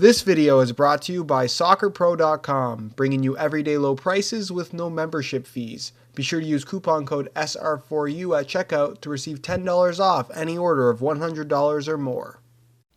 This video is brought to you by SoccerPro.com, bringing you everyday low prices with no membership fees. Be sure to use coupon code SR4U at checkout to receive $10 off any order of $100 or more.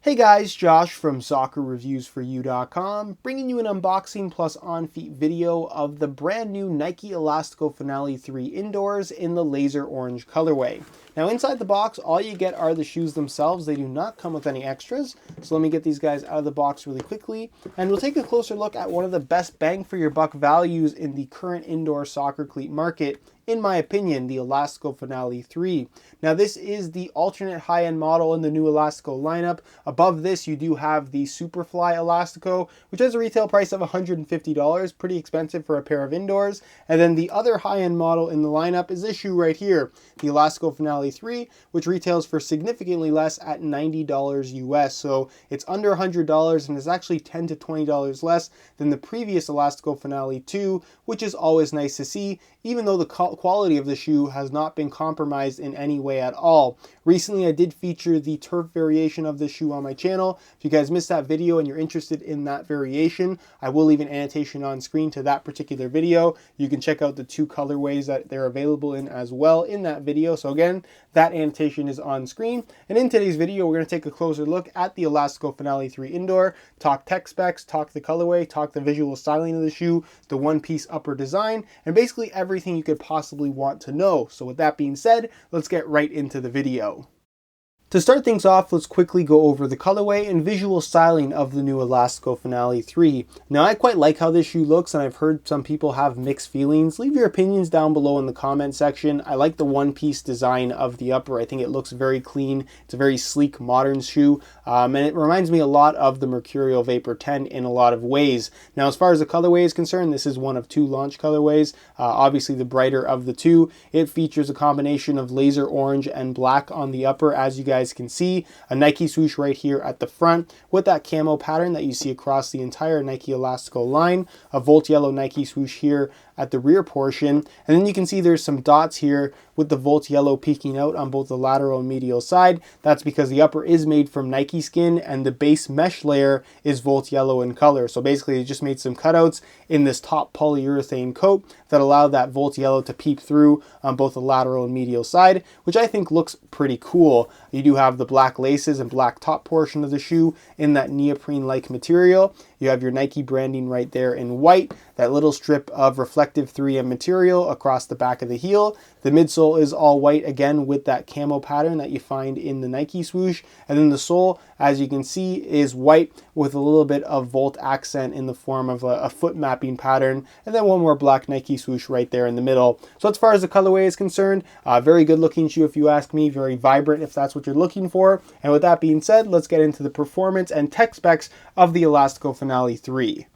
Hey guys, Josh from SoccerReviewsForYou.com, bringing you an unboxing plus on-feet video of the brand new Nike Elastico Finale 3 indoors in the laser orange colorway. Now inside the box, all you get are the shoes themselves. They do not come with any extras. So let me get these guys out of the box really quickly. And we'll take a closer look at one of the best bang for your buck values in the current indoor soccer cleat market. In my opinion, the Elastico Finale 3. Now this is the alternate high-end model in the new Elastico lineup. Above this, you do have the Superfly Elastico, which has a retail price of $150, pretty expensive for a pair of indoors. And then the other high-end model in the lineup is this shoe right here, the Elastico Finale 3, which retails for significantly less at $90 US. So it's under $100 and is actually $10 to $20 less than the previous Elastico Finale 2, which is always nice to see, even though the quality of the shoe has not been compromised in any way at all. Recently, I did feature the turf variation of this shoe on my channel. If you guys missed that video and you're interested in that variation, I will leave an annotation on screen to that particular video. You can check out the two colorways that they're available in as well in that video. So again, that annotation is on screen. And in today's video, we're going to take a closer look at the Elastico Finale 3 Indoor, talk tech specs, talk the colorway, talk the visual styling of the shoe, the one-piece upper design, and basically everything you could possibly want to know. So with that being said, let's get right into the video. To start things off, let's quickly go over the colorway and visual styling of the new Elastico Finale 3. Now, I quite like how this shoe looks, and I've heard some people have mixed feelings. Leave your opinions down below in the comment section. I like the one-piece design of the upper. I think it looks very clean. It's a very sleek, modern shoe, and it reminds me a lot of the Mercurial Vapor 10 in a lot of ways. Now, as far as the colorway is concerned, this is one of two launch colorways. Obviously, the brighter of the two. It features a combination of laser orange and black on the upper, as you guys can see, a Nike swoosh right here at the front with that camo pattern that you see across the entire Nike Elastico line, a Volt yellow Nike swoosh here at the rear portion, and then you can see there's some dots here with the Volt yellow peeking out on both the lateral and medial side. That's because the upper is made from Nike skin and the base mesh layer is Volt yellow in color. So basically they just made some cutouts in this top polyurethane coat that allow that Volt yellow to peep through on both the lateral and medial side, which I think looks pretty cool. You do have the black laces and black top portion of the shoe in that neoprene-like material. You have your Nike branding right there in white, that little strip of reflective 3M material across the back of the heel. The midsole is all white again with that camo pattern that you find in the Nike swoosh. And then the sole, as you can see, is white with a little bit of Volt accent in the form of a foot mapping pattern. And then one more black Nike swoosh right there in the middle. So as far as the colorway is concerned, very good looking shoe if you ask me, very vibrant if that's what you're looking for. And with that being said, let's get into the performance and tech specs of the Elastico Finale 3.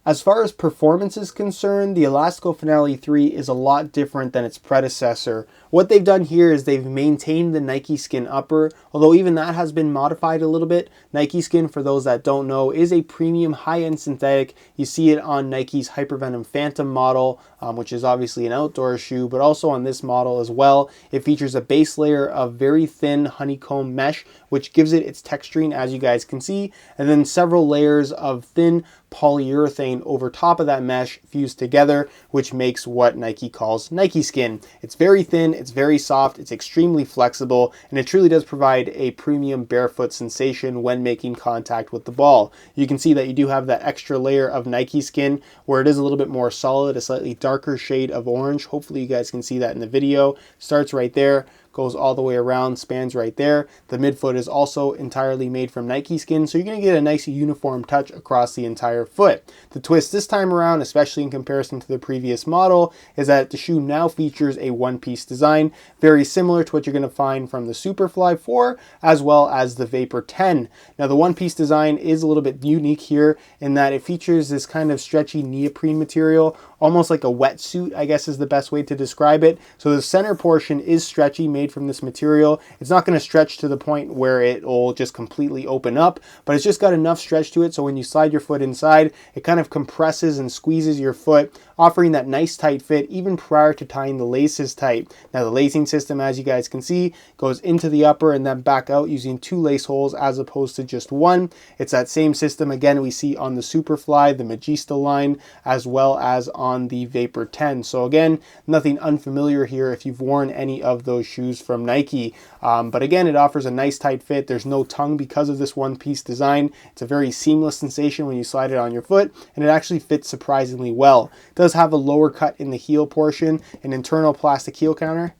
As far as performance is concerned, the Elastico Finale 3 is a lot different than its predecessor. What they've done here is they've maintained the Nike skin upper, although even that has been modified a little bit. Nike skin, for those that don't know, is a premium high-end synthetic. You see it on Nike's Hypervenom Phantom model, which is obviously an outdoor shoe, but also on this model as well. It features a base layer of very thin honeycomb mesh, which gives it its texturing, as you guys can see, and then several layers of thin polyurethane over top of that mesh fused together, which makes what Nike calls Nike skin. It's very thin, it's very soft, it's extremely flexible, and it truly does provide a premium barefoot sensation when making contact with the ball. You can see that you do have that extra layer of Nike skin where it is a little bit more solid, a slightly darker shade of orange. Hopefully you guys can see that in the video. Starts right there, goes all the way around, spans right there. The midfoot is also entirely made from Nike skin, so you're going to get a nice uniform touch across the entire foot. The twist this time around, especially in comparison to the previous model, is that the shoe now features a one-piece design, very similar to what you're going to find from the Superfly 4 as well as the Vapor 10. Now the one-piece design is a little bit unique here in that it features this kind of stretchy neoprene material, almost like a wetsuit, I guess is the best way to describe it. So the center portion is stretchy, made made from this material. It's not going to stretch to the point where it will just completely open up, but it's just got enough stretch to it so when you slide your foot inside, it kind of compresses and squeezes your foot, offering that nice tight fit even prior to tying the laces tight. Now the lacing system, as you guys can see, goes into the upper and then back out using 2 lace holes as opposed to just 1. It's that same system again we see on the Superfly, the Magista line, as well as on the Vapor 10. So again, nothing unfamiliar here if you've worn any of those shoes from Nike. But again, it offers a nice tight fit. There's no tongue because of this one-piece design. It's a very seamless sensation when you slide it on your foot, and it actually fits surprisingly well. It does have a lower cut in the heel portion, an internal plastic heel counter,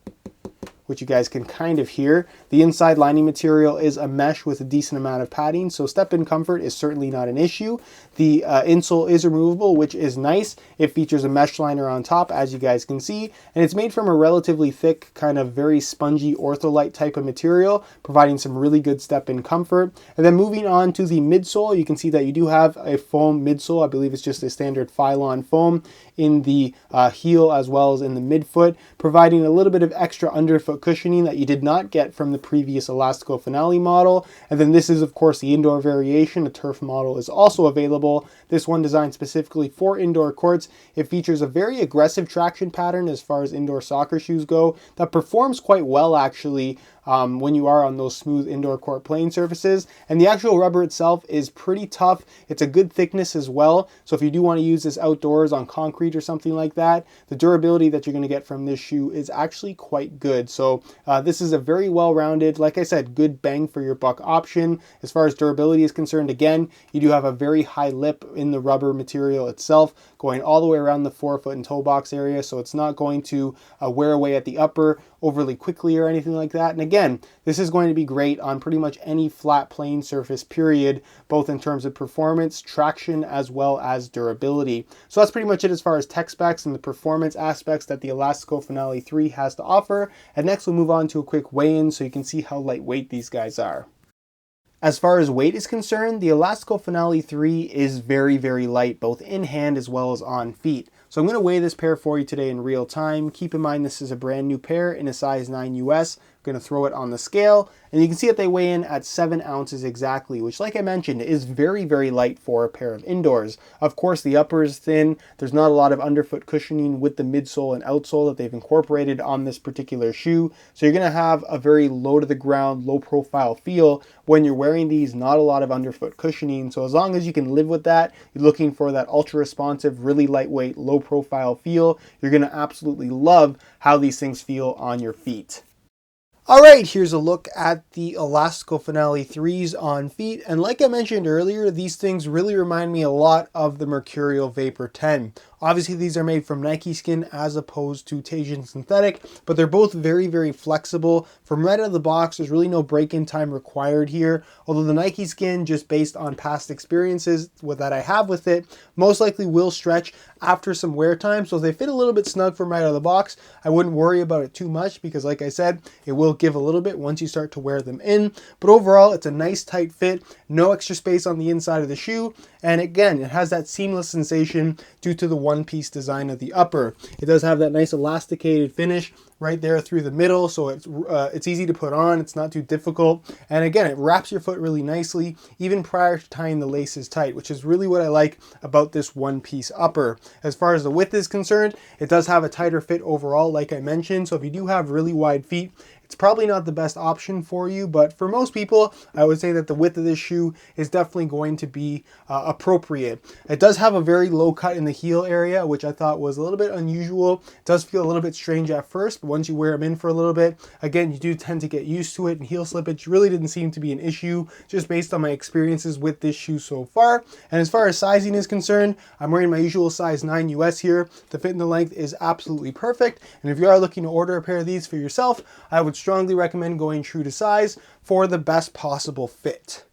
which you guys can kind of hear. The inside lining material is a mesh with a decent amount of padding, so step-in comfort is certainly not an issue. The insole is removable, which is nice. It features a mesh liner on top, as you guys can see, and it's made from a relatively thick, kind of very spongy ortholite type of material, providing some really good step-in comfort. And then moving on to the midsole, you can see that you do have a foam midsole. I believe it's just a standard Phylon foam in the heel as well as in the midfoot, providing a little bit of extra underfoot cushioning that you did not get from the previous Elastico Finale model. And then this is of course the indoor variation. A turf model is also available. This one designed specifically for indoor courts. It features a very aggressive traction pattern as far as indoor soccer shoes go that performs quite well actually when you are on those smooth indoor court playing surfaces. And the actual rubber itself is pretty tough. It's a good thickness as well. So if you do want to use this outdoors on concrete or something like that, the durability that you're going to get from this shoe is actually quite good. So this is a very well-rounded, like I said, good bang for your buck option. As far as durability is concerned, again, you do have a very high lip in the rubber material itself, going all the way around the forefoot and toe box area. So it's not going to wear away at the upper overly quickly or anything like that. And again, this is going to be great on pretty much any flat playing surface period, both in terms of performance, traction, as well as durability. So that's pretty much it as far as tech specs and the performance aspects that the Elastico Finale 3 has to offer. And next we'll move on to a quick weigh-in so you can see how lightweight these guys are. As far as weight is concerned, the Elastico Finale 3 is very, very light, both in hand as well as on feet. So I'm going to weigh this pair for you today in real time. Keep in mind this is a brand new pair in a size 9 US. I'm going to throw it on the scale, and you can see that they weigh in at 7 ounces exactly, which, like I mentioned, is very, very light for a pair of indoors. Of course, the upper is thin. There's not a lot of underfoot cushioning with the midsole and outsole that they've incorporated on this particular shoe. So you're going to have a very low to the ground, low profile feel when you're wearing these, not a lot of underfoot cushioning. So as long as you can live with that, you're looking for that ultra responsive, really lightweight, low profile feel, you're going to absolutely love how these things feel on your feet. Alright, here's a look at the Elastico Finale 3s on feet, and like I mentioned earlier, these things really remind me a lot of the Mercurial Vapor 10. Obviously these are made from Nike skin as opposed to Tajin synthetic, but they're both very, very flexible. From right out of the box, there's really no break-in time required here, although the Nike skin, just based on past experiences that I have with it, most likely will stretch after some wear time. So if they fit a little bit snug from right out of the box, I wouldn't worry about it too much because, like I said, it will give a little bit once you start to wear them in. But overall, it's a nice tight fit, no extra space on the inside of the shoe, and again, it has that seamless sensation due to the one-piece design of the upper. It does have that nice elasticated finish right there through the middle, so it's easy to put on, it's not too difficult, and again, it wraps your foot really nicely even prior to tying the laces tight, which is really what I like about this one-piece upper. As far as the width is concerned, it does have a tighter fit overall, like I mentioned, so if you do have really wide feet, it's probably not the best option for you, but for most people, I would say that the width of this shoe is definitely going to be appropriate. It does have a very low cut in the heel area, which I thought was a little bit unusual. It does feel a little bit strange at first, but once you wear them in for a little bit, again, you do tend to get used to it, and heel slippage really didn't seem to be an issue, just based on my experiences with this shoe so far. And as far as sizing is concerned, I'm wearing my usual size 9 US here. The fit and the length is absolutely perfect, and if you are looking to order a pair of these for yourself, I would strongly recommend going true to size for the best possible fit.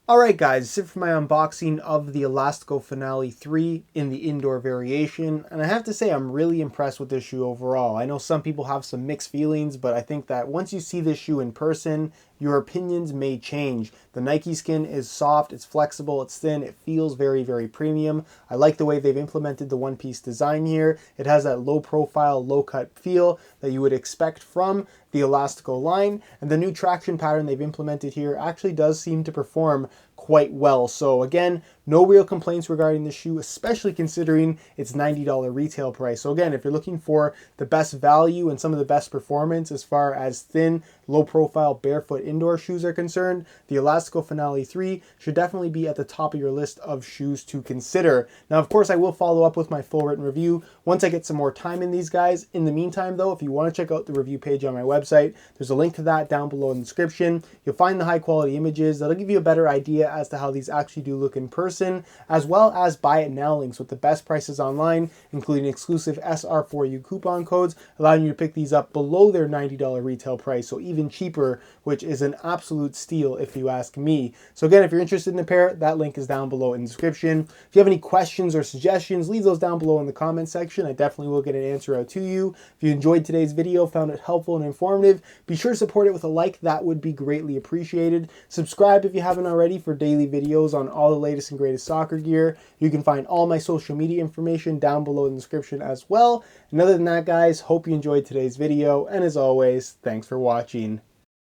Alright guys, that's it for my unboxing of the Elastico Finale 3 in the indoor variation, and I have to say I'm really impressed with this shoe overall. I know some people have some mixed feelings, but I think that once you see this shoe in person, your opinions may change. The Nike skin is soft, it's flexible, it's thin, it feels very, very premium. I like the way they've implemented the one-piece design here. It has that low profile, low cut feel that you would expect from the Elastico line, and the new traction pattern they've implemented here actually does seem to perform quite well. So again, no real complaints regarding the shoe, especially considering its $90 retail price. So again, if you're looking for the best value and some of the best performance as far as thin, low profile, barefoot indoor shoes are concerned, the Elastico Finale 3 should definitely be at the top of your list of shoes to consider. Now, of course, I will follow up with my full written review once I get some more time in these guys. In the meantime, though, if you want to check out the review page on my website, there's a link to that down below in the description. You'll find the high quality images that'll give you a better idea as to how these actually do look in person, as well as buy it now links with the best prices online, including exclusive SR4U coupon codes, allowing you to pick these up below their $90 retail price, so even cheaper, which is an absolute steal if you ask me. So again, if you're interested in the pair, that link is down below in the description. If you have any questions or suggestions, leave those down below in the comment section. I definitely will get an answer out to you. If you enjoyed today's video, found it helpful and informative, be sure to support it with a like. That would be greatly appreciated. Subscribe if you haven't already for daily videos on all the latest and greatest soccer gear. You can find all my social media information down below in the description as well. And other than that, guys, hope you enjoyed today's video. And as always, thanks for watching.